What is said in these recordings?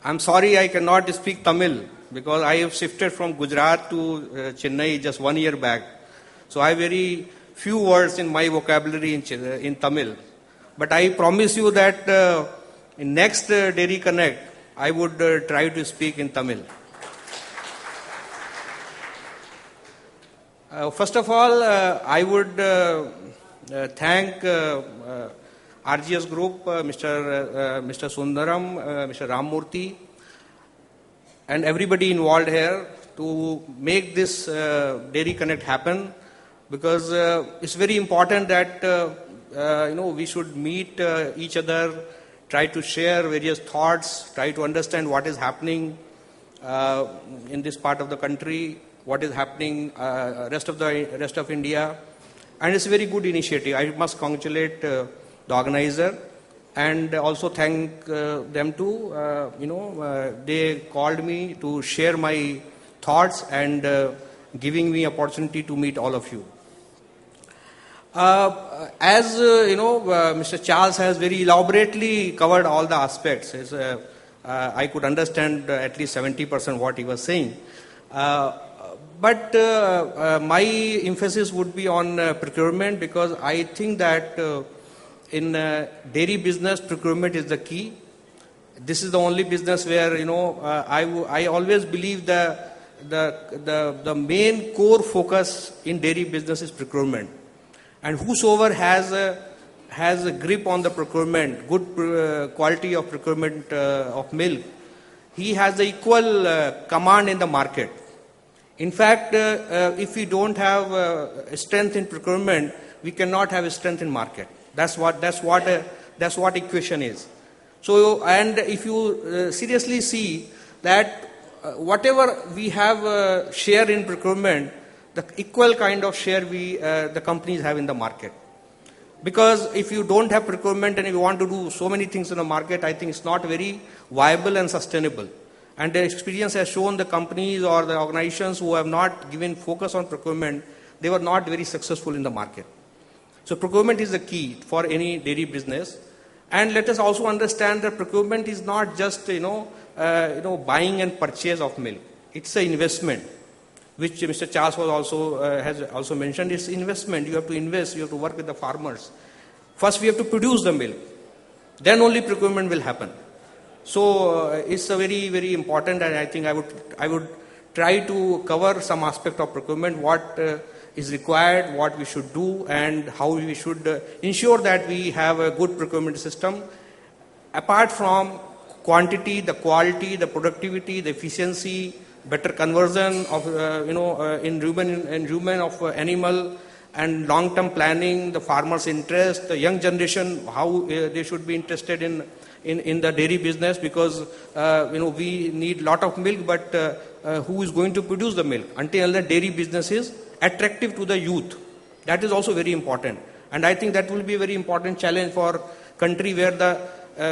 I'm sorry I cannot speak Tamil because I have shifted from Gujarat to Chennai just 1 year back. So I have very few words in my vocabulary in Tamil. But I promise you that in next Dairy Connect, I would try to speak in Tamil. First of all, I would thank RGS Group, Mr. Sundaram, Mr. Ramurthy, and everybody involved here to make this Dairy Connect happen, because it's very important that we should meet each other, try to share various thoughts, try to understand what is happening in this part of the country, what is happening rest of India, and it's a very good initiative. I must congratulate the organizer and also thank them too. They called me to share my thoughts and giving me opportunity to meet all of you. As Mr. Charles has very elaborately covered all the aspects. I could understand at least 70% what he was saying. But my emphasis would be on procurement, because I think that in dairy business, procurement is the key. This is the only business where I always believe the main core focus in dairy business is procurement, and whosoever has a grip on the procurement, good quality of procurement of milk, he has the equal command in the market. In fact, if we don't have strength in procurement, we cannot have strength in market. That's what equation is. So, and if you seriously see that whatever we have share in procurement, the equal kind of share the companies have in the market. Because if you don't have procurement and you want to do so many things in the market, I think it's not very viable and sustainable. And the experience has shown the companies or the organizations who have not given focus on procurement, they were not very successful in the market. So procurement is the key for any dairy business. And let us also understand that procurement is not just buying and purchase of milk. It's an investment, which Mr. Charles has also mentioned. It's investment. You have to invest. You have to work with the farmers. First, we have to produce the milk. Then only procurement will happen. So it's a very, very important, and I think I would try to cover some aspect of procurement, what is required, what we should do, and how we should ensure that we have a good procurement system. Apart from quantity, the quality, the productivity, the efficiency, better conversion of in rumen of animal, and long-term planning, the farmers' interest, the young generation, how they should be interested in the dairy business, because we need lot of milk, but who is going to produce the milk? Until the dairy business is attractive to the youth, that is also very important. And I think that will be a very important challenge for country where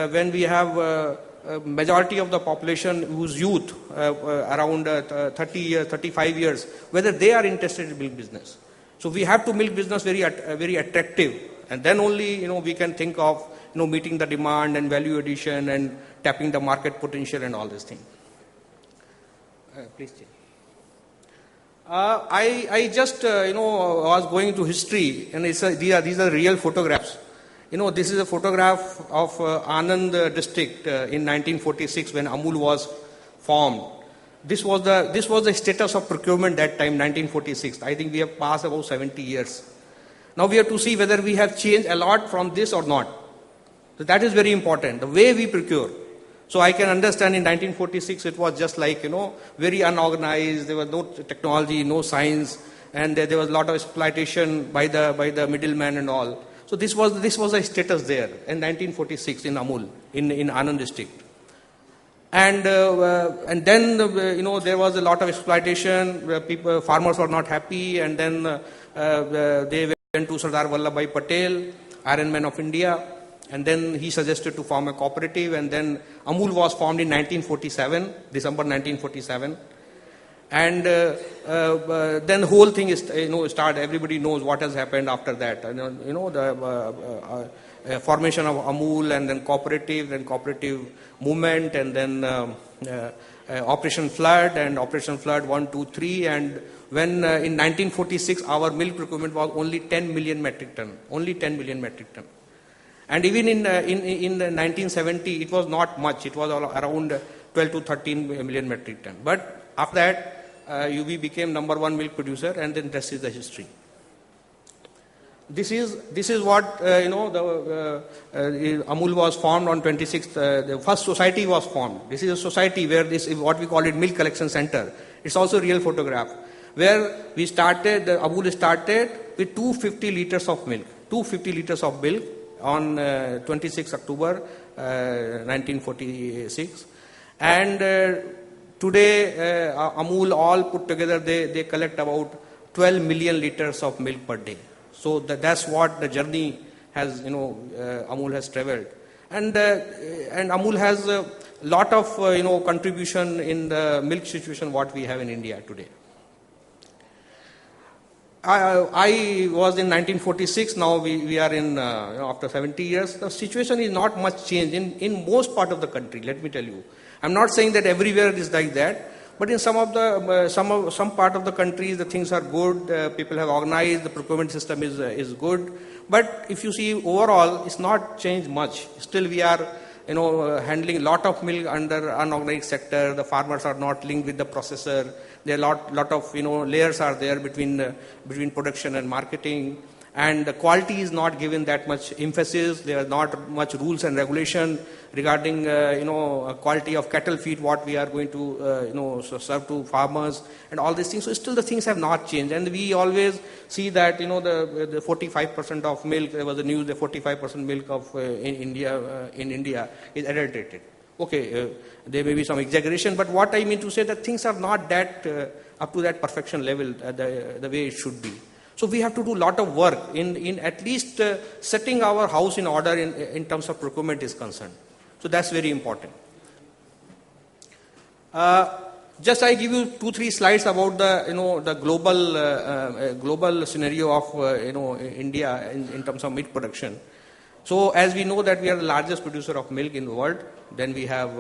when we have majority of the population who's youth, around 30 years, 35 years, whether they are interested in milk business. So we have to milk business very attractive, and then only we can think of meeting the demand and value addition and tapping the market potential and all these things. Please change. I just was going to history, and these are real photographs. This is a photograph of Anand district in 1946 when Amul was formed. This was the status of procurement that time, 1946. I think we have passed about 70 years. Now we have to see whether we have changed a lot from this or not. So that is very important, the way we procure. So I can understand in 1946 it was just like, very unorganized. There was no technology, no science, and there was a lot of exploitation by the middleman and all. So this was a status there in 1946 in Amul, in Anand district. And then there was a lot of exploitation. Where farmers were not happy, and then they went to Sardar Vallabhbhai Patel, Iron Man of India, and then he suggested to form a cooperative, and then Amul was formed in 1947, December 1947. And then the whole thing is, started. Everybody knows what has happened after that. formation of Amul, and then cooperative movement, and then Operation Flood, and Operation Flood 1, 2, 3, and when in 1946 our milk procurement was only 10 million metric ton, and even in 1970 it was not much, it was around 12 to 13 million metric ton. But after that we became number one milk producer, and then this is the history. This is what Amul was formed on 26th. The first society was formed. This is a society where this is what we call it milk collection center. It's also a real photograph where we started. Amul started with 250 liters of milk. 250 liters of milk on 26 October 1946, and today Amul all put together they collect about 12 million liters of milk per day. So that's what the journey has, Amul has traveled, and Amul has a lot of contribution in the milk situation what we have in India today. I was in 1946. Now we are in after 70 years. The situation is not much changed in most part of the country. Let me tell you, I'm not saying that everywhere it is like that. But in some part of the countries, the things are good. People have organized. The procurement system is good. But if you see overall, it's not changed much. Still, we are handling a lot of milk under unorganized sector. The farmers are not linked with the processor. There are lot of layers are there between production and marketing. And the quality is not given that much emphasis. There are not much rules and regulation regarding quality of cattle feed what we are going to serve to farmers and all these things. So still the things have not changed, and we always see that the 45% of milk, there was a news, the 45% milk of in India is adulterated. Okay, there may be some exaggeration, but what I mean to say that things are not that up to that perfection level the way it should be. So we have to do a lot of work in at least setting our house in order in terms of procurement is concerned. So that's very important. Just I give you 2-3 slides about the global scenario of India in terms of milk production. So as we know that we are the largest producer of milk in the world. Then we have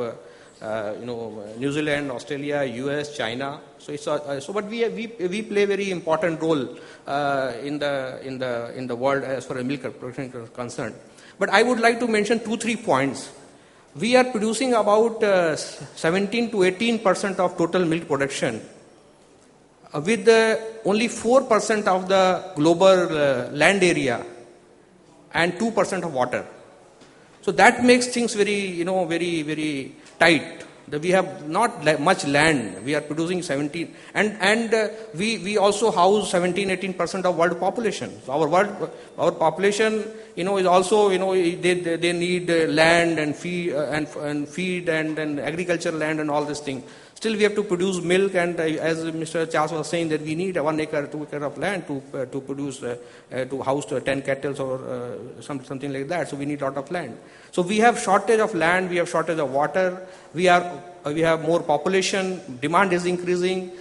New Zealand, Australia, US, China. So it's but we play a very important role in the world as far as milk production is concerned. But I would like to mention 2-3 points. We are producing about 17 to 18% of total milk production, with only 4% of the global land area and 2% of water. So that makes things very very tight. We have not much land. We are producing 17, and we also house 17-18% of world population. So our population is also they need land and feed and agricultural land and all these things. Still we have to produce milk, and as Mr. Charles was saying that we need 1 acre, 2 acre of land to produce to house 10 cattle or something like that. So we need a lot of land. So we have shortage of land, we have shortage of water, we have more population, demand is increasing.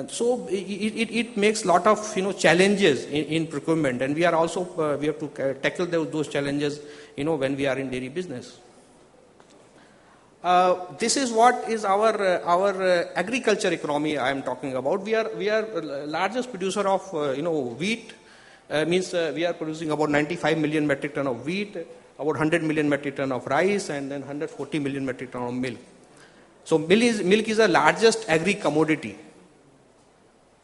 So it makes a lot of challenges in procurement, and we are also we have to tackle those challenges when we are in dairy business. This is what is our agriculture economy I am talking about. We are largest producer of wheat. Means we are producing about 95 million metric ton of wheat, about 100 million metric ton of rice, and then 140 million metric ton of milk. So milk is the largest agri commodity.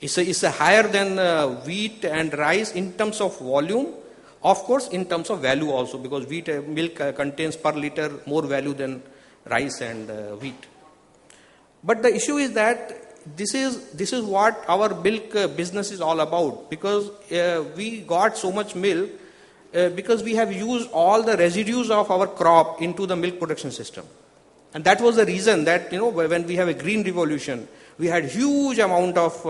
It's a higher than wheat and rice in terms of volume, of course in terms of value also, because milk contains per liter more value than rice and wheat. But the issue is that this is what our milk business is all about, because we got so much milk because we have used all the residues of our crop into the milk production system. And that was the reason that when we have a green revolution, we had huge amount of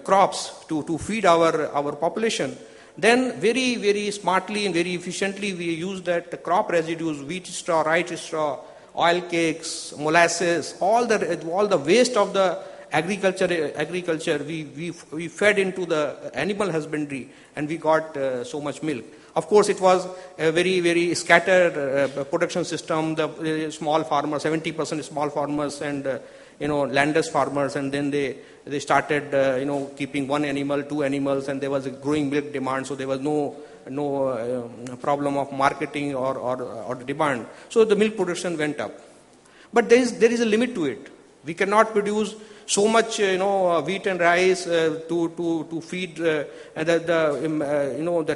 crops to feed our population. Then very, very smartly and very efficiently we use that crop residues, wheat straw, rice straw, oil cakes, molasses, all the waste of the agriculture we fed into the animal husbandry, and we got so much milk. Of course, it was a very, very scattered production system. The small farmers, 70% small farmers and landless farmers, and then they started keeping one animal, two animals, and there was a growing milk demand. So there was no problem of marketing or demand. So the milk production went up. But there is a limit to it. We cannot produce so much wheat and rice to feed. The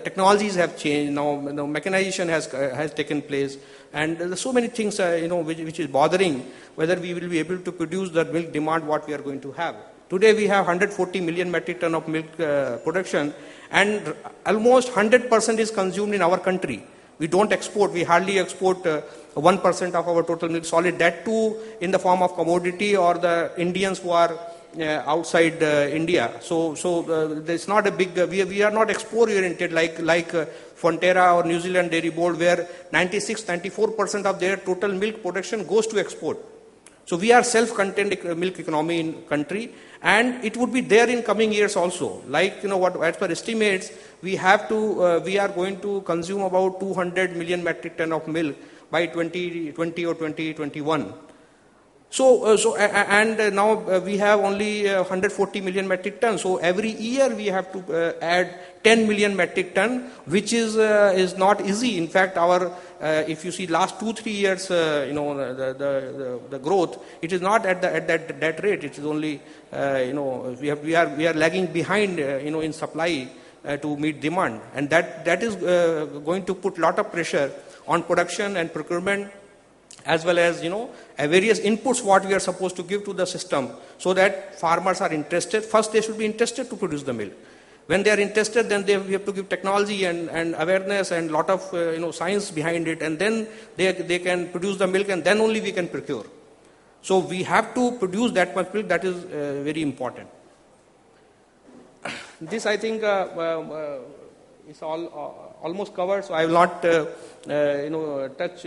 technologies have changed now. Mechanization has taken place, and there are so many things which is bothering whether we will be able to produce the milk demand what we are going to have. Today we have 140 million metric ton of milk production, and almost 100% is consumed in our country. We don't export. We hardly export 1% of our total milk solid. That too in the form of commodity or the Indians who are outside India. So there's not a big. We are not export oriented like Fonterra or New Zealand Dairy Board, where 94% of their total milk production goes to export. So we are self-contained milk economy in country, and it would be there in coming years also. Like what as per estimates, we are going to consume about 200 million metric ton of milk by 2020 or 2021. And now we have only 140 million metric tons. So every year we have to add 10 million metric ton, which is not easy. In fact, if you see last 2-3 years, the growth, it is not at that rate. It is only we are lagging behind in supply to meet demand, and that is going to put lot of pressure on production and procurement, as well as various inputs what we are supposed to give to the system, so that farmers are interested. First, they should be interested to produce the milk. When they are interested, then we have to give technology and awareness and lot of science behind it, and then they can produce the milk, and then only we can procure. So we have to produce that much milk. That is very important. This I think is almost covered, so I will not touch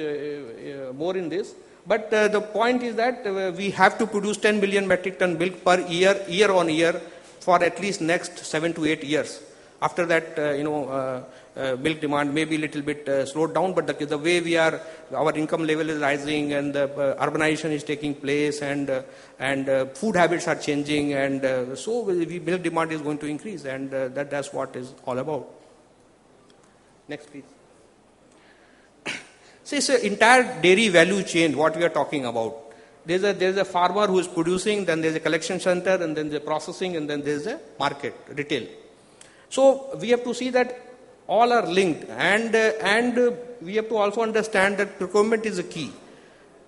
more in this. But the point is that we have to produce 10 million metric ton milk per year on year, for at least next 7 to 8 years. After that, milk demand may be a little bit slowed down, but the way our income level is rising, and urbanization is taking place, and food habits are changing, and so milk demand is going to increase, and that's what is all about. Next, please. See, it's an entire dairy value chain what we are talking about. There's a farmer who is producing, then there's a collection center, and then there's processing, and then there's a market, retail. So we have to see that all are linked, and we have to also understand that procurement is a key.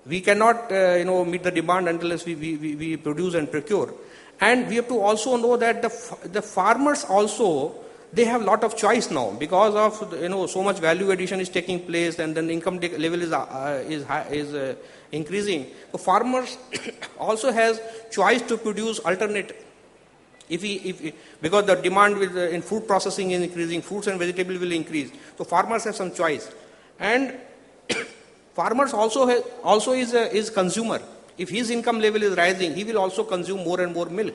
We cannot meet the demand unless we produce and procure. And we have to also know that the farmers also, they have lot of choice now, because of so much value addition is taking place, and then income level is increasing. So farmers also has choice to produce alternate. Because the demand in food processing is increasing, fruits and vegetables will increase. So farmers have some choice, and farmers also is consumer. If his income level is rising, he will also consume more and more milk.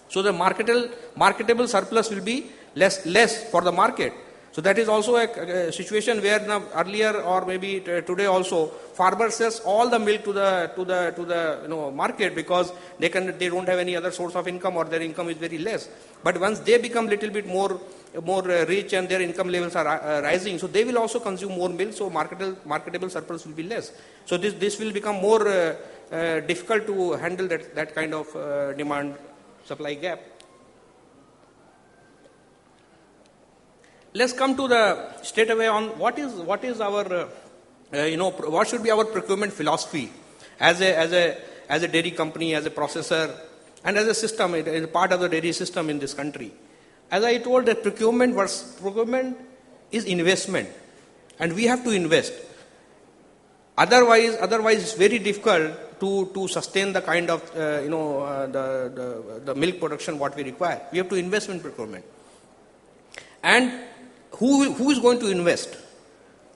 So the marketable surplus will be less for the market. So that is also a situation where now earlier or maybe today also, farmers sells all the milk to the market, because they don't have any other source of income, or their income is very less. But once they become little bit more rich and their income levels are rising, so they will also consume more milk. So marketable surplus will be less. So this will become more difficult to handle that kind of demand supply gap. Let's come to the straight away on what is our what should be our procurement philosophy as a dairy company, as a processor, and as a system, as a part of the dairy system in this country. As I told, that procurement is investment, and we have to invest. Otherwise it's very difficult to sustain the kind of the milk production what we require. We have to invest in procurement. And who is going to invest?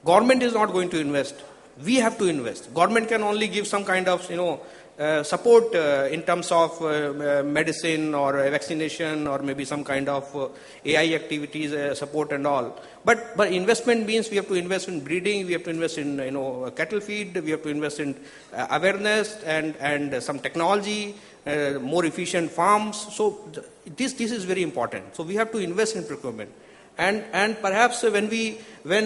Government is not going to invest. We have to invest. Government can only give some kind of support in terms of medicine or vaccination or maybe some kind of AI activities support and all. But investment means we have to invest in breeding, we have to invest in cattle feed, we have to invest in awareness and some technology, more efficient farms. So this is very important. So we have to invest in procurement. And perhaps when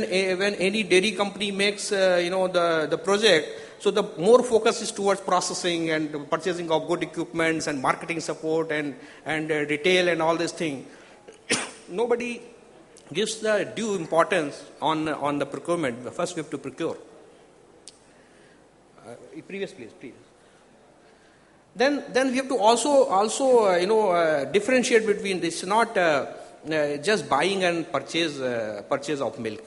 any dairy company makes the project, so the more focus is towards processing and purchasing of good equipments and marketing support and retail and all this thing. Nobody gives the due importance on the procurement. First we have to procure. Previous please. Then we have to also differentiate between this. Not just buying and purchase of milk.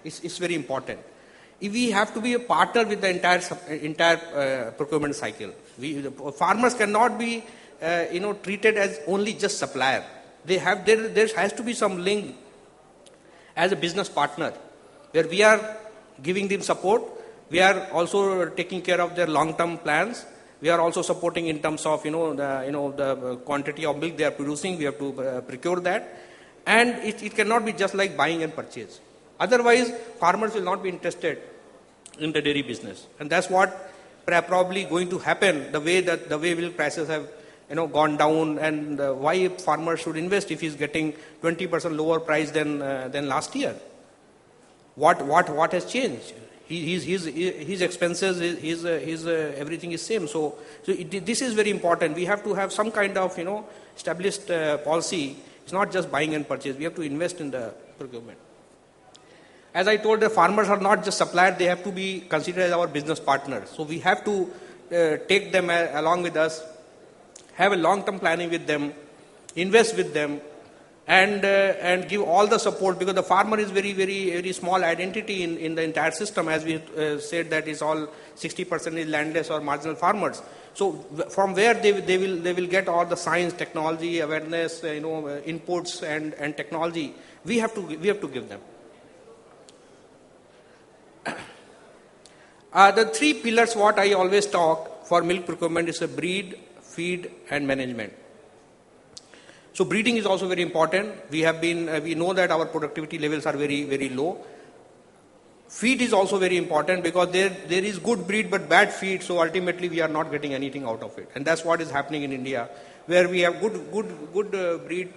It's very important. We have to be a partner with the entire procurement cycle. Farmers cannot be treated as only just supplier. There has to be some link as a business partner where we are giving them support. We are also taking care of their long-term plans. We are also supporting in terms of the quantity of milk they are producing. We have to procure that, and it cannot be just like buying and purchase. Otherwise, farmers will not be interested in the dairy business, and that's what probably going to happen. The way milk prices have gone down, and why farmers should invest if he's getting 20% lower price than last year. What has changed? His expenses, his everything is same. So this is very important. We have to have some kind of established policy. It's not just buying and purchase. We have to invest in the procurement. As I told, the farmers are not just suppliers. They have to be considered as our business partners. So we have to take them along with us, have a long-term planning with them, invest with them, and give all the support, because the farmer is very, very, very small identity in the entire system. As we said, that is all 60% is landless or marginal farmers. So from where they will get all the science, technology, awareness, inputs and technology, we have to give them. The three pillars what I always talk for milk procurement is a breed, feed and management. So breeding is also very important. We know that our productivity levels are very, very low. Feed is also very important because there is good breed but bad feed. So ultimately we are not getting anything out of it. And that's what is happening in India, where we have good breed.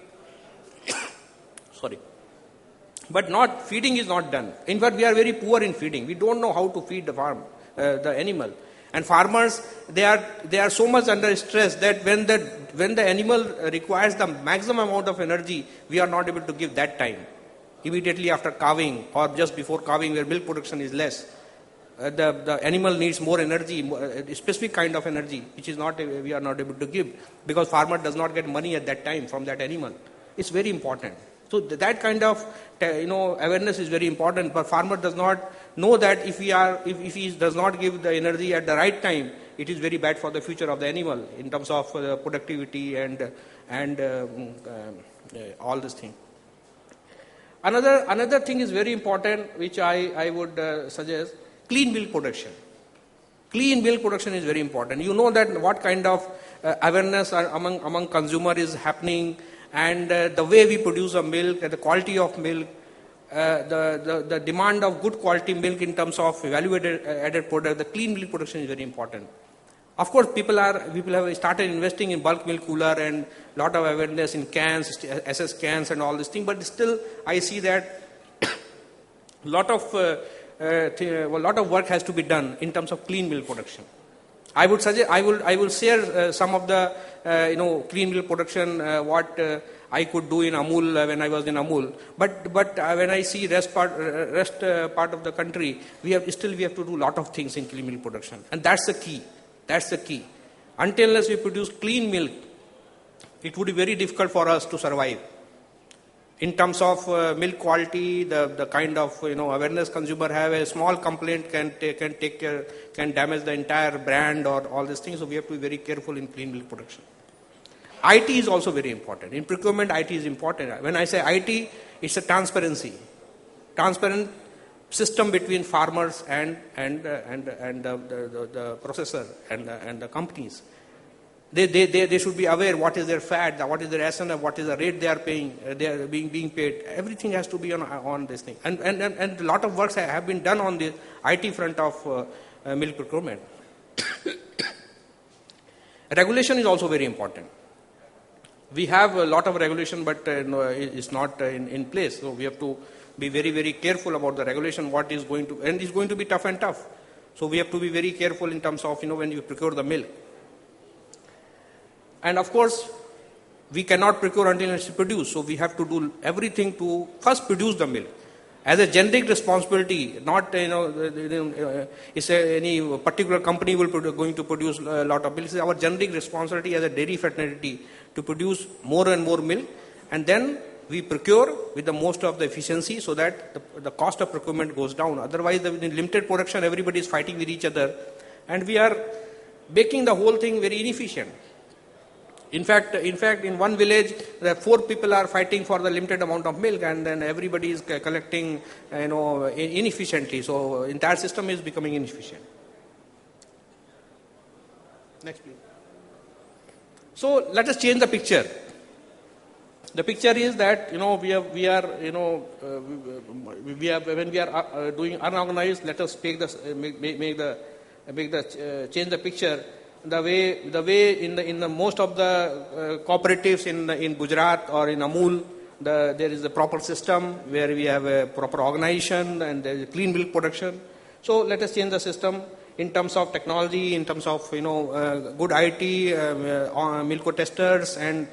Sorry. But feeding is not done. In fact, we are very poor in feeding. We don't know how to feed the animal. And farmers, they are so much under stress that when the animal requires the maximum amount of energy, we are not able to give that time. Immediately after calving or just before calving, where milk production is less, the animal needs more energy, a specific kind of energy, which we are not able to give, because farmer does not get money at that time from that animal. It's very important. So that kind of awareness is very important. But farmer does not know that if he does not give the energy at the right time, it is very bad for the future of the animal in terms of productivity and all this thing. Another thing is very important, which I would suggest: clean milk production. Clean milk production is very important. You know that what kind of awareness among consumer is happening. And the way we produce a milk, the quality of milk, the demand of good quality milk in terms of value-added product, the clean milk production is very important. Of course, people have started investing in bulk milk cooler and lot of awareness in cans, SS cans and all this thing. But still, I see that a lot of work has to be done in terms of clean milk production. I would suggest I will share some of the clean milk production what I could do in Amul when I was in Amul. But when I see rest part of the country, we have to do a lot of things in clean milk production, and that's the key. That's the key. Unless we produce clean milk, it would be very difficult for us to survive. In terms of milk quality, the kind of awareness consumer have, a small complaint can damage the entire brand or all these things. So we have to be very careful in clean milk production. IT is also very important. In procurement, IT is important. When I say IT, it's a transparency. Transparent system between farmers and the processor and the companies. They should be aware what is their fat, what is their SNF, what is the rate they are paying, they are being paid. Everything has to be on this thing. And a lot of works have been done on the IT front of milk procurement. Regulation is also very important. We have a lot of regulation, but it's not in place. So we have to be very, very careful about the regulation, what is going to, and it's going to be tough and tough. So we have to be very careful in terms of, when you procure the milk. And of course, we cannot procure until it's produced. So we have to do everything to first produce the milk. As a generic responsibility, not, it's any particular company going to produce a lot of milk. It's our generic responsibility as a dairy fraternity to produce more and more milk. And then we procure with the most of the efficiency so that the cost of procurement goes down. Otherwise, in limited production, everybody is fighting with each other. And we are making the whole thing very inefficient. In fact, in one village, 4 people are fighting for the limited amount of milk, and then everybody is collecting, inefficiently. So entire system is becoming inefficient. Next, please. So let us change the picture. The picture is that when we are doing unorganized, let us change the picture. The way in the most of the cooperatives in Gujarat or in Amul, there is a proper system where we have a proper organization and there is clean milk production. So let us change the system in terms of technology, in terms of good IT, milk testers and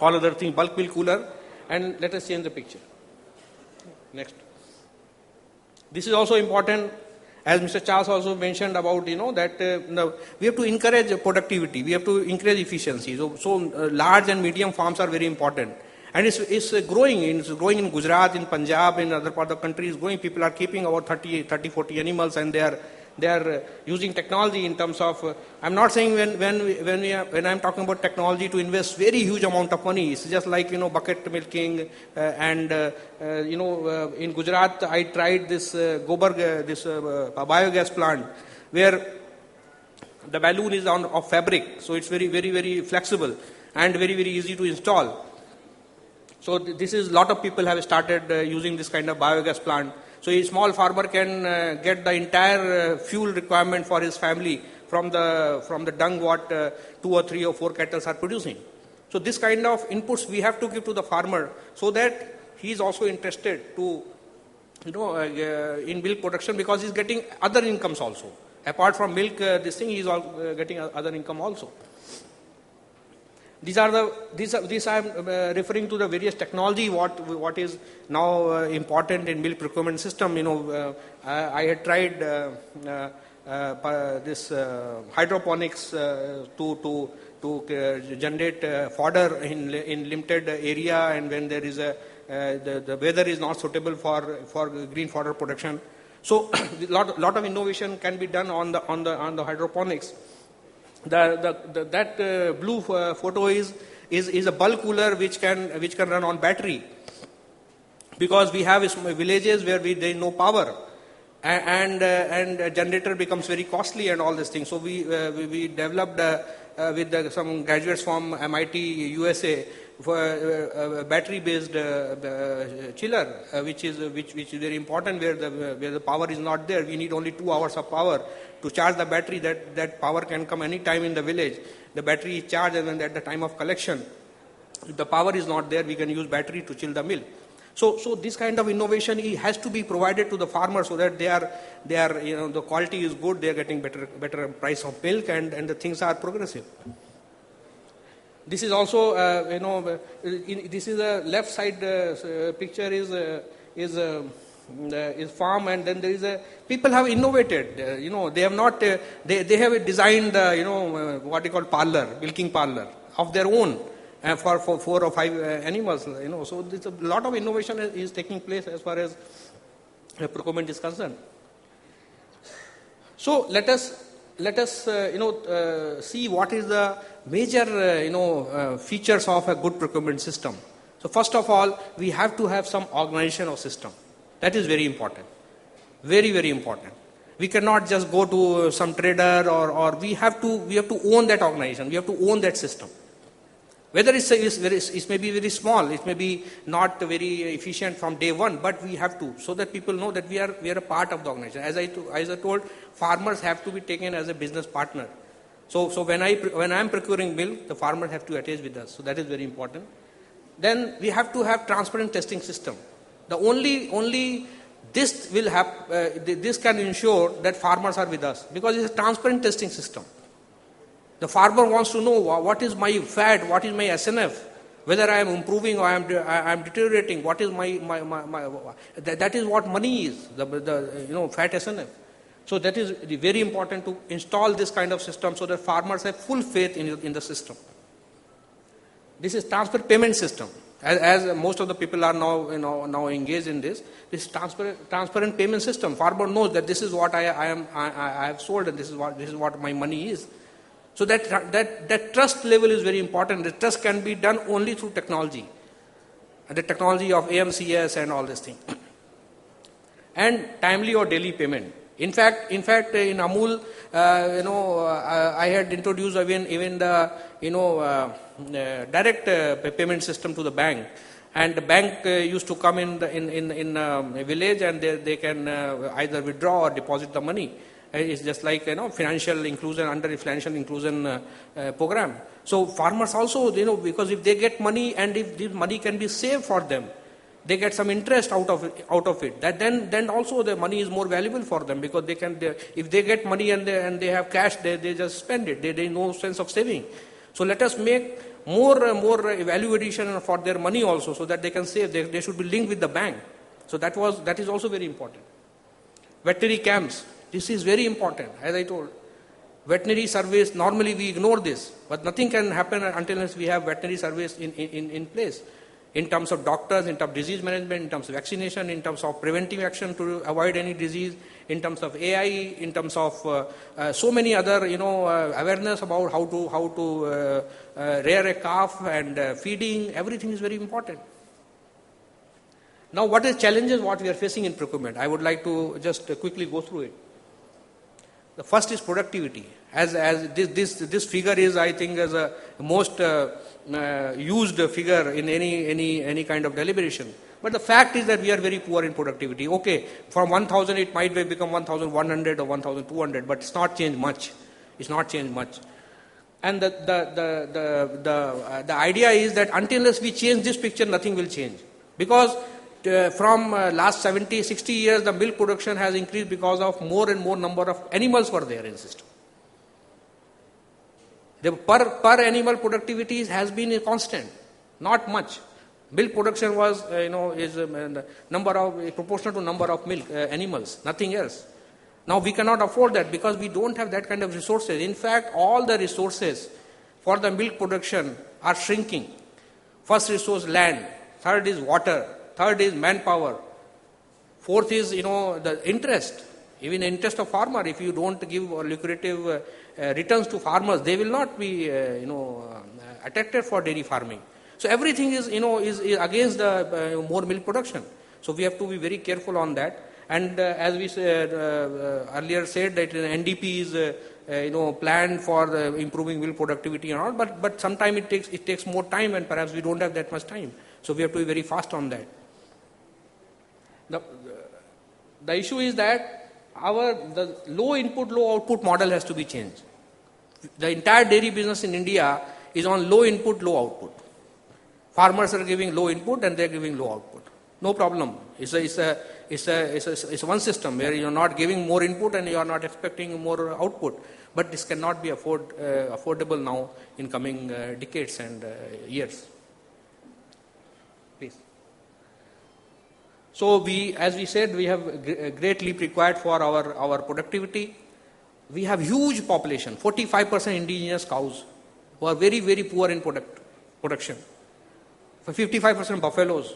all other things, bulk milk cooler, and let us change the picture. Next. This is also important. As Mr. Charles also mentioned about, that we have to encourage productivity, we have to encourage efficiency. So large and medium farms are very important. And it's growing. It's growing in Gujarat, in Punjab, in other part of the country. It's growing. People are keeping about 30, 40 animals, and they are using technology in terms of. I'm not saying when I'm talking about technology to invest very huge amount of money. It's just like bucket milking in Gujarat I tried this biogas plant where the balloon is of fabric, so it's very, very, very flexible and very, very easy to install. So this is lot of people have started using this kind of biogas plant. So a small farmer can get the entire fuel requirement for his family from the dung what 2 or 3 or 4 cattle are producing. So this kind of inputs we have to give to the farmer so that he is also interested to in milk production, because he is getting other incomes also. Apart from milk, this thing he is getting other income also. These I am referring to the various technology what is now important in milk procurement system. I had tried this hydroponics to generate fodder in limited area, and when there is the weather is not suitable for green fodder production. So lot of innovation can be done on the hydroponics. That blue photo is a bulk cooler which can run on battery, because we have villages where there is no power, and a generator becomes very costly and all these things. So we developed with some graduates from MIT USA for a battery based chiller, which is very important, where the power is not there. We need only 2 hours of power to charge the battery. That power can come any time in the village. The battery is charged, and then at the time of collection, if the power is not there, we can use battery to chill the milk. So this kind of innovation has to be provided to the farmer, so that they are the quality is good, they are getting better price of milk, and the things are progressive. This is also this is a left side picture is farm, and then there is people have innovated. They have not they have designed what you call milking parlor of their own for 4 or 5 animals. So there's a lot of innovation is taking place as far as procurement is concerned. So let us see what is the major features of a good procurement system. So first of all, we have to have some organization of system. That is very important. Very, very important. We cannot just go to some trader or we have to own that organization. We have to own that system. Whether it may be very small, it may be not very efficient from day one, but we have to, so that people know that we are a part of the organization. As I told, farmers have to be taken as a business partner. So when I am procuring milk, the farmers have to attach with us. So that is very important. Then we have to have transparent testing system. The only this will have this can ensure that farmers are with us, because it's a transparent testing system. The farmer wants to know what is my fat, what is my SNF, whether I am improving or I am deteriorating. What is my that is what money is, the fat SNF. So that is very important to install this kind of system so that farmers have full faith in the system. This is transfer payment system. As most of the people are now engaged in this transparent payment system. Farmer knows that this is what I have sold and this is what my money is. So that trust level is very important. The trust can be done only through technology, and the technology of AMCS and all these things, and timely or daily payment. In fact, in Amul, I had introduced even the direct payment system to the bank, and the bank used to come in a village, and they can either withdraw or deposit the money. It's just like financial inclusion under the financial inclusion program. So farmers also, because if they get money and if this money can be saved for them, they get some interest out of it. That then also the money is more valuable for them, because if they get money and they have cash, they just spend it. There is no sense of saving. So let us make more value addition for their money also, so that they can save. They should be linked with the bank. So that is also very important. Veterinary camps. This is very important. As I told, veterinary service, normally we ignore this, but nothing can happen until we have veterinary service in place. In terms of doctors, in terms of disease management, in terms of vaccination, in terms of preventive action to avoid any disease, in terms of AI, in terms of so many other, awareness about how to rear a calf and feeding, everything is very important. Now, what is challenges what we are facing in procurement? I would like to just quickly go through it. The first is productivity. As this figure is, I think, as a most used figure in any kind of deliberation. But the fact is that we are very poor in productivity. Okay, from 1,000 it might become 1,100 or 1,200, but it's not changed much. It's not changed much. And the idea is that until we change this picture, nothing will change. Because from last 70, 60 years, the milk production has increased because of more and more number of animals were there in the system. The per animal productivity has been constant, not much. Milk production was, is proportional to number of milk animals, nothing else. Now we cannot afford that because we don't have that kind of resources. In fact, all the resources for the milk production are shrinking. First resource, land. Third is water. Third is manpower. Fourth is, the interest. Even the interest of farmer, if you don't give lucrative returns to farmers, they will not be, attracted for dairy farming. So everything is against the more milk production. So we have to be very careful on that. And as we said, earlier said that NDP is, planned for improving milk productivity and all, but sometimes it takes more time, and perhaps we don't have that much time. So we have to be very fast on that. The issue is that the low input, low output model has to be changed. The entire dairy business in India is on low input, low output. Farmers are giving low input and they are giving low output. No problem. It's one system where you are not giving more input and you are not expecting more output. But this cannot be affordable now in coming decades and years. Please. So as we said, we have a great leap required for our productivity. We have huge population, 45% indigenous cows who are very, very poor in production. For 55% buffaloes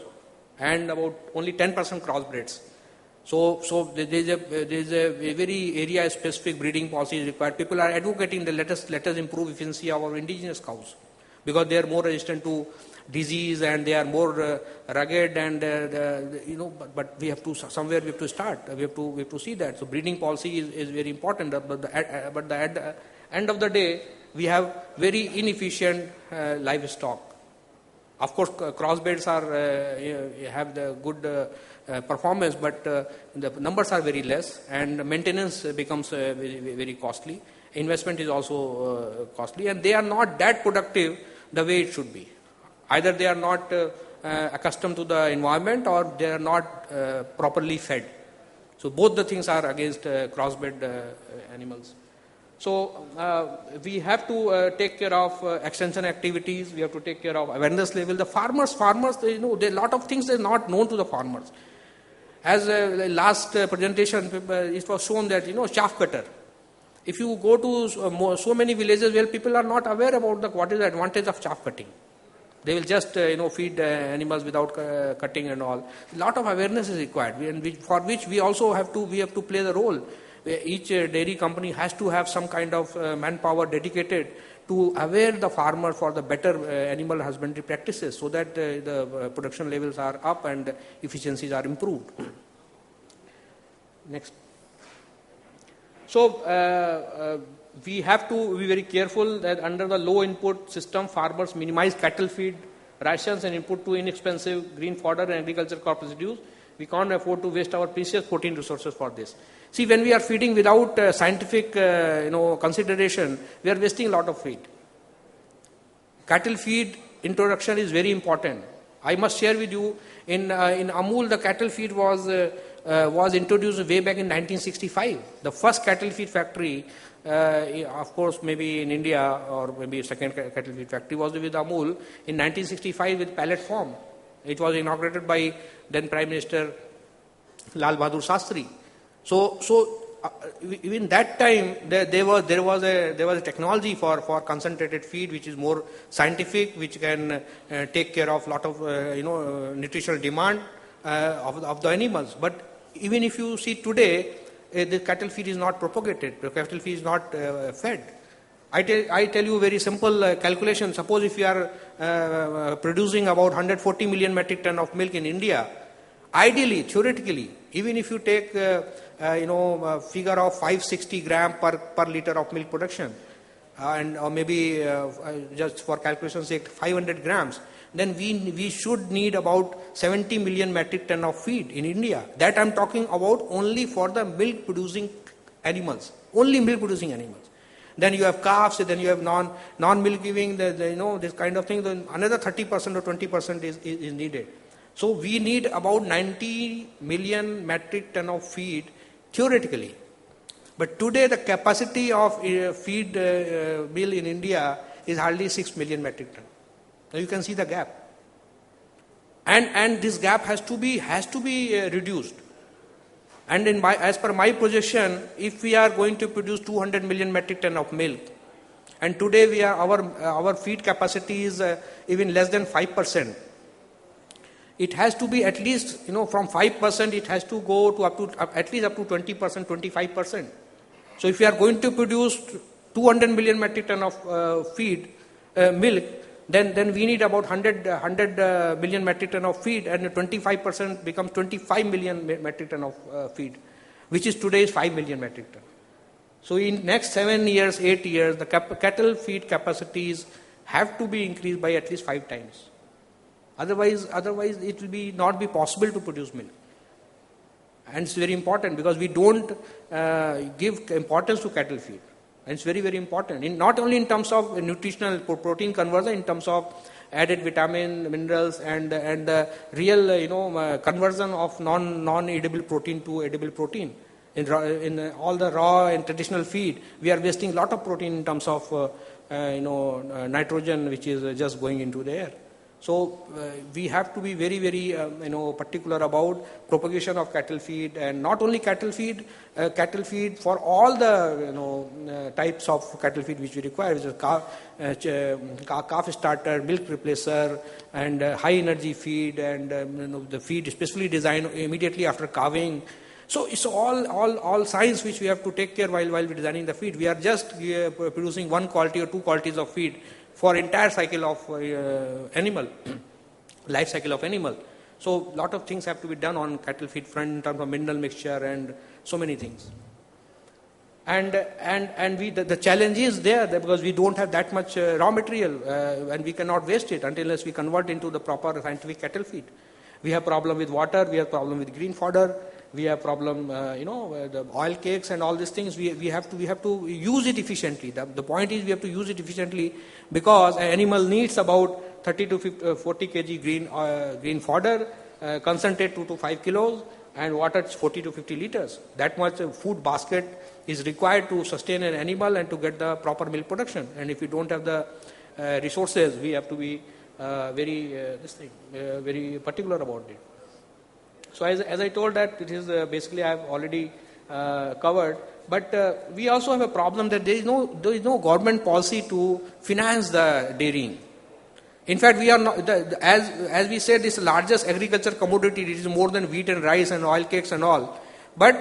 and about only 10% crossbreds. So there is a very area-specific breeding policy required. People are advocating that let us improve efficiency of our indigenous cows. because they are more resistant to disease and they are more rugged, and but we have to somewhere we have to start. We have to see that. So breeding policy is very important. But at the end of the day, we have very inefficient livestock. Of course, crossbreeds have the good performance, but the numbers are very less, and maintenance becomes very, very costly. Investment is also costly, and they are not that productive the way it should be. Either they are not accustomed to the environment, or they are not properly fed. So both the things are against crossbred animals. So we have to take care of extension activities. We have to take care of awareness level. The farmers, there are a lot of things that are not known to the farmers. As last presentation, it was shown that chaff cutter. If you go to so many villages where people are not aware about what is the advantage of chaff cutting, they will just feed animals without cutting and all. A lot of awareness is required, and for which we also have to play the role. Each dairy company has to have some kind of manpower dedicated to aware the farmer for the better animal husbandry practices, so that the production levels are up and efficiencies are improved. Next. So we have to be very careful that under the low input system, farmers minimize cattle feed rations and input to inexpensive green fodder and agriculture crop residues. We can't afford to waste our precious protein resources for this. See, when we are feeding without scientific consideration, we are wasting a lot of feed. Cattle feed introduction is very important. I must share with you, in Amul, the cattle feed was introduced way back in 1965. The first cattle feed factory, of course, maybe in India, or maybe second cattle feed factory, was with Amul in 1965 with pellet form. It was inaugurated by then Prime Minister Lal Bahadur Shastri. So even that time there was a technology for concentrated feed, which is more scientific, which can take care of lot of nutritional demand of the animals. But even if you see today, the cattle feed is not propagated. The cattle feed is not fed. I tell you a very simple calculation. Suppose if you are producing about 140 million metric ton of milk in India, ideally, theoretically, even if you take a figure of 560 gram per liter of milk production, or maybe just for calculation's sake 500 grams, then we should need about 70 million metric ton of feed in India. That I'm talking about only for the milk producing animals, only milk producing animals. Then you have calves, then you have non-milk giving, this kind of thing. Then another 30% or 20% is needed. So we need about 90 million metric ton of feed theoretically. But today the capacity of feed mill in India is hardly 6 million metric ton. Now you can see the gap. And this gap has to be reduced. And as per my projection, if we are going to produce 200 million metric ton of milk, and today our feed capacity is even less than 5%, it has to be at least from 5%, it has to go to at least up to 20%, 25%. So if we are going to produce 200 million metric ton of feed milk, then we need about 100 million metric ton of feed, and 25% becomes 25 million metric ton of feed, which is today's 5 million metric ton. So in next 7 years, 8 years, the cattle feed capacities have to be increased by at least 5 times. Otherwise it will not be possible to produce milk. And it's very important because we don't give importance to cattle feed. And it's very, very important. Not only in terms of nutritional protein conversion, in terms of added vitamin, minerals, and the real conversion of non-edible protein to edible protein. In all the raw and traditional feed, we are wasting a lot of protein in terms of nitrogen, which is just going into the air. So we have to be very, very particular about propagation of cattle feed, and not only cattle feed for all the types of cattle feed which we require, which is calf starter, milk replacer, and high energy feed, and the feed especially designed immediately after calving. So it's all science which we have to take care while we're designing the feed. We are just producing one quality or two qualities of feed for entire cycle of animal, life cycle of animal. So lot of things have to be done on cattle feed front in terms of mineral mixture and so many things. And the challenge is there because we don't have that much raw material and we cannot waste it unless we convert into the proper scientific cattle feed. We have problem with water, we have problem with green fodder, we have problem, the oil cakes and all these things. We have to use it efficiently. The point is we have to use it efficiently because an animal needs about 30 to 40 kg green fodder, concentrate 2 to 5 kilos, and water 40 to 50 liters. That much food basket is required to sustain an animal and to get the proper milk production. And if we don't have the resources, we have to be very particular about it. So as I told that it is basically I have already covered, but we also have a problem that there is no government policy to finance the dairying. In fact, we are not, as we said, this is the largest agriculture commodity. It is more than wheat and rice and oil cakes and all. But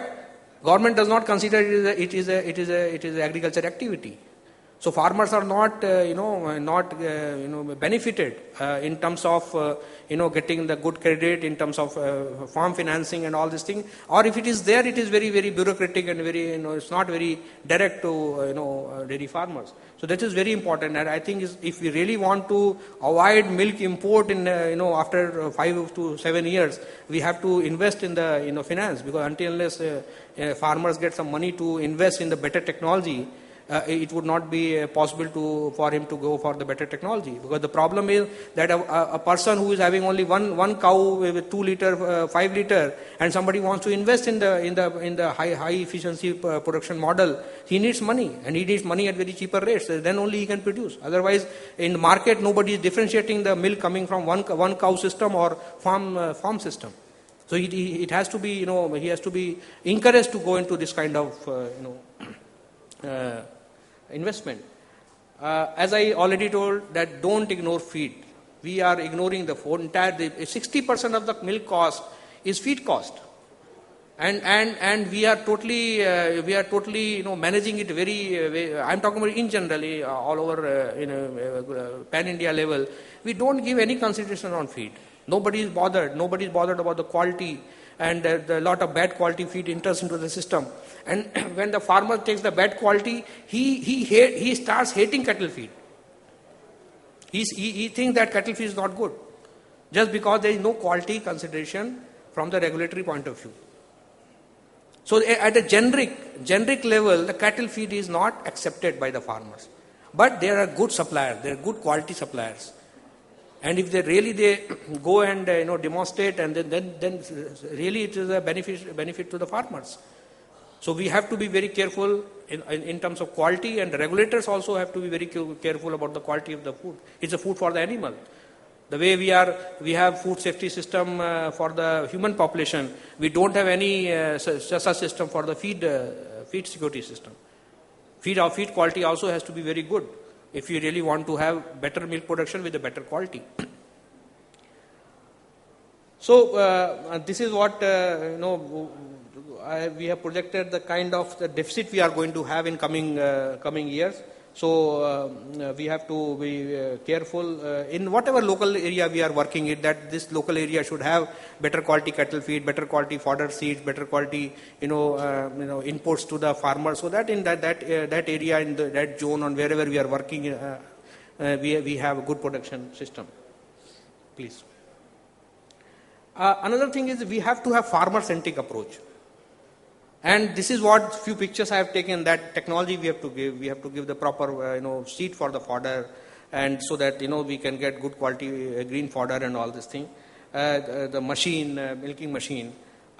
government does not consider it is a agriculture activity. So farmers are not benefited in terms of getting the good credit in terms of farm financing and all these things. Or if it is there, it is very very bureaucratic and very it's not very direct to dairy farmers. So that is very important. And I think if we really want to avoid milk import in after 5 to 7 years, we have to invest in the finance, because unless farmers get some money to invest in the better technology, it would not be possible for him to go for the better technology. Because the problem is that a person who is having only one cow with 2 liter, 5 liter, and somebody wants to invest in the high efficiency production model, he needs money, and he needs money at very cheaper rates. Then only he can produce. Otherwise, in the market, nobody is differentiating the milk coming from one cow system or farm system. So it has to be he has to be encouraged to go into this kind of investment. As I already told, that don't ignore feed. We are ignoring the entire 60% of the milk cost is feed cost, and we are totally managing it very. I'm talking about in generally all over pan India level. We don't give any consideration on feed. Nobody is bothered. Nobody is bothered about the quality. And a lot of bad quality feed enters into the system. And when the farmer takes the bad quality, he starts hating cattle feed. He thinks that cattle feed is not good, just because there is no quality consideration from the regulatory point of view. So at a generic level, the cattle feed is not accepted by the farmers. But there are good suppliers, there are good quality suppliers. And if they go and demonstrate, and then really it is a benefit to the farmers. So we have to be very careful in terms of quality, and the regulators also have to be very careful about the quality of the food. It's a food for the animal. The way we have food safety system for the human population, we don't have any such system for the feed security system. Feed quality also has to be very good if you really want to have better milk production with a better quality. So this is what we have projected the kind of the deficit we are going to have in coming years. So we have to be careful in whatever local area we are working in, that this local area should have better quality cattle feed, better quality fodder seeds, better quality inputs to the farmer, so that in that area, in that zone, on wherever we are working, we have a good production system. Please. Another thing is we have to have farmer-centric approach. And this is what few pictures I have taken, that technology we have to give. We have to give the proper seed for the fodder, and so that we can get good quality green fodder and all this thing. The machine, milking machine.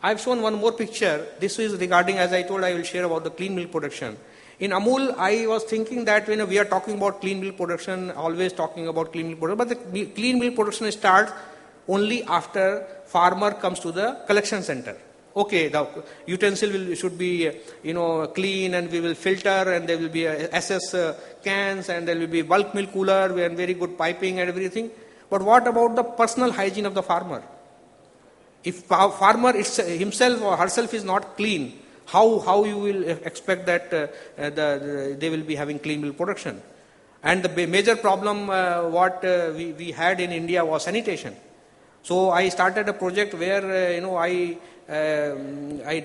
I have shown one more picture. This is regarding, as I told, I will share about the clean milk production. In Amul, I was thinking that we are talking about clean milk production, always talking about clean milk production, but the clean milk production starts only after farmer comes to the collection center. Okay, the utensil should be clean, and we will filter, and there will be SS cans, and there will be bulk milk cooler and very good piping and everything. But what about the personal hygiene of the farmer? If farmer himself or herself is not clean, how you will expect that they will be having clean milk production? And the major problem what we had in India was sanitation. So I started a project where I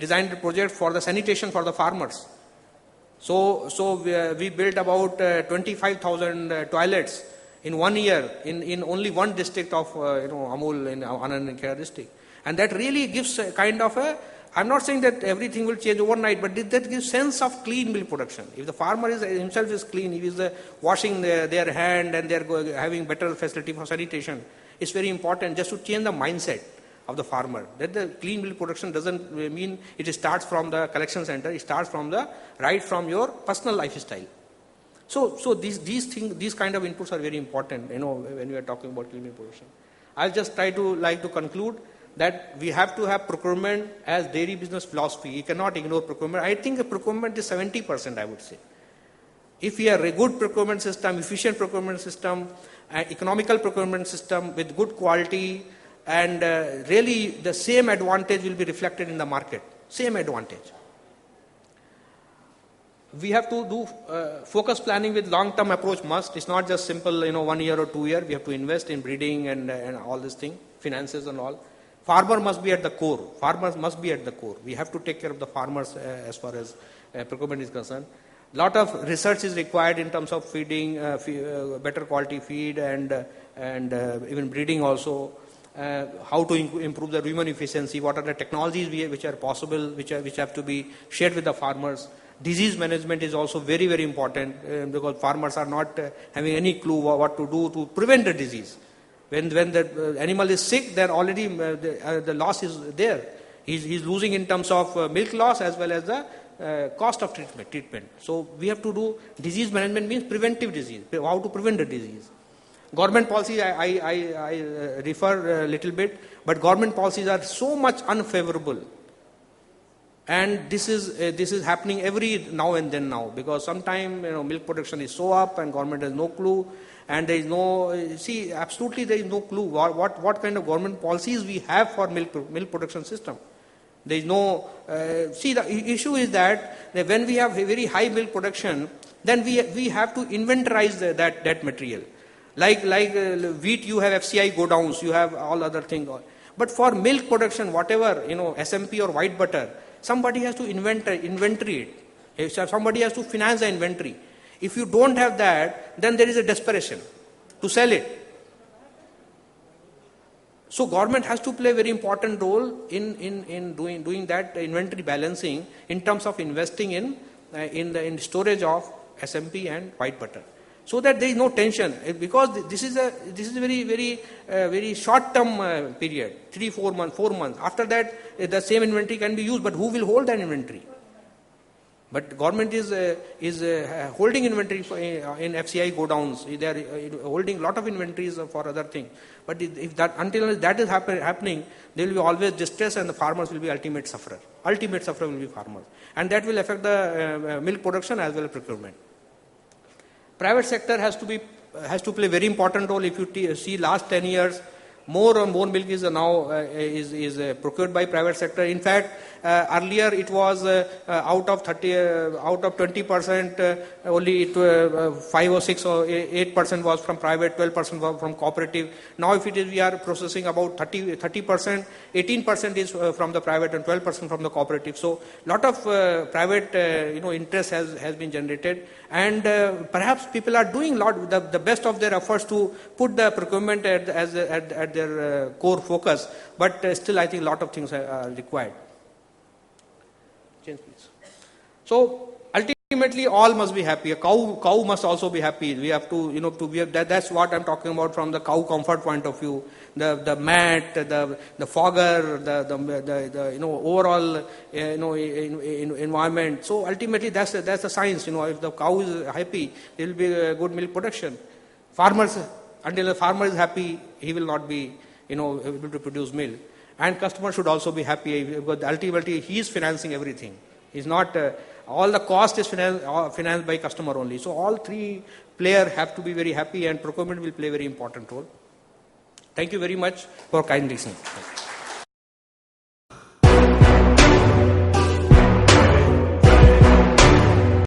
designed a project for the sanitation for the farmers. So we built about 25,000 toilets in 1 year in only one district of Amul in Anand and Khera district, and that really gives a kind of a. I'm not saying that everything will change overnight, but that gives sense of clean milk production. If the farmer himself is clean, he is washing their hand and they are having better facility for sanitation, it's very important just to change the mindset of the farmer. That the clean milk production doesn't mean it starts from the collection center, it starts from from your personal lifestyle. So these things, these kind of inputs are very important, when we are talking about clean milk production. I'll just like to conclude that we have to have procurement as dairy business philosophy. You cannot ignore procurement. I think the procurement is 70%, I would say. If we have a good procurement system, efficient procurement system, economical procurement system with good quality, and really the same advantage will be reflected in the market. Same advantage. We have to do focus planning with long-term approach must. It's not just simple, 1 year or 2 years. We have to invest in breeding and all this thing, finances and all. Farmer must be at the core. Farmers must be at the core. We have to take care of the farmers as far as procurement is concerned. Lot of research is required in terms of feeding, better quality feed and even breeding also. How to improve the rumen efficiency, what are the technologies which are possible, which have to be shared with the farmers. Disease management is also very, very important because farmers are not having any clue what to do to prevent the disease. When the animal is sick, then already the loss is there. He's losing in terms of milk loss as well as the cost of treatment. So we have to do disease management means preventive disease, how to prevent the disease. Government policy, I refer a little bit, but government policies are so much unfavorable. And this is happening every now and then because sometimes milk production is so up and government has no clue, and there is absolutely there is no clue what kind of government policies we have for milk production system. There is no the issue is that when we have a very high milk production, then we have to inventorize that material. Like wheat, you have FCI go downs, you have all other things. But for milk production, whatever SMP or white butter, somebody has to inventory it. Somebody has to finance the inventory. If you don't have that, then there is a desperation to sell it. So government has to play a very important role in doing that inventory balancing in terms of investing in storage of SMP and white butter, so that there is no tension, because this is a very short term period, 3-4 months, 4 months. After that, the same inventory can be used, but who will hold that inventory? But government is holding inventory in FCI go downs. They are holding lot of inventories for other things. But until that is happening, there will be always distress, and the farmers will be ultimate sufferer. Ultimate sufferer will be farmers, and that will affect the milk production as well as procurement. Private sector has to play very important role. If you see last 10 years, more and more milk is now procured by private sector. In fact, earlier it was out of 20%, only 5 or 6 or 8% was from private, 12% was from cooperative. Now if it is, we are processing about 30%, 18% is from the private and 12% from the cooperative. So lot of private interest has been generated, and perhaps people are doing the best of their efforts to put the procurement at their core focus, but still I think a lot of things are required. Change, please. So ultimately, all must be happy. A cow must also be happy. We have to, that's what I'm talking about from the cow comfort point of view. The mat, the fogger, the overall environment. So ultimately, that's the science. If the cow is happy, there will be a good milk production. Until the farmer is happy, he will not be able to produce milk. And customer should also be happy, because ultimately he is financing everything. He's not all the cost is financed by customer only. So all three players have to be very happy, and procurement will play a very important role. Thank you very much for kind listening.